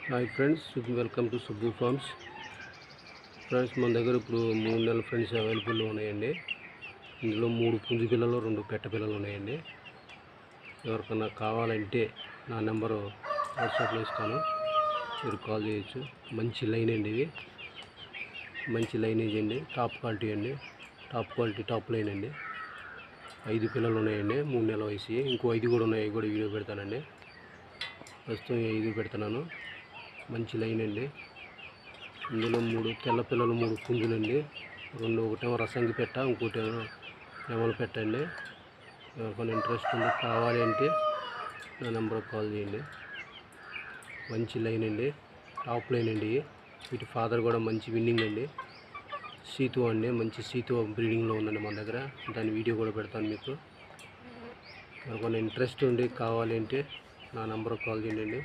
Hi friends, welcome to Subbu farms. Friends, మన దగ్గర ఇప్పుడు 3 నెలల ఫ్రెండ్స్ అవైలబుల్ ఉన్నాయండి. ఇందులో 3 పుంజు పిల్లలు 2 పెట్ట పిల్లలు ఉన్నాయండి. ఎవరికన్నా కావాలంటే నా నెంబరు వాట్సాప్లో ఇస్తాను, మీరు కాల్ చేయొచ్చు. మంచి లైన్ అండి, ఇది మంచి లైనేజ్ అండి, టాప్ క్వాలిటీ అండి, టాప్ క్వాలిటీ టాప్ లైన్ అండి. 5 పిల్లలు ఉన్నాయండి, 3 నెలల వయసు. ఇంకో 5 కూడా ఉన్నాయి, కూడా వీడియో పెడతానండి. ప్రస్తుతం 5 పెడుతున్నాను. మంచి లైన్ అండి. ఇందులో 3 తెల్ల పిల్లలు, 3 పుంజులండి. ఒకటేమో రసంగి పెట్ట, ఇంకోటేమో నెమల పెట్టండి. ఎవరికైనా ఇంట్రెస్ట్ ఉంది, కావాలి అంటే నా నెంబర్కి కాల్ చేయండి. మంచి లైన్ అండి, టాప్ లైన్ అండి. వీటి ఫాదర్ కూడా మంచి విన్నింగ్ అండి, సీతు అండి. మంచి సీతు బ్రీడింగ్లో ఉందండి మన దగ్గర. దాని వీడియో కూడా పెడతాను మీకు. ఎవరికైనా ఇంట్రెస్ట్ ఉండి కావాలి అంటే నా నెంబర్కి కాల్ చేయండి.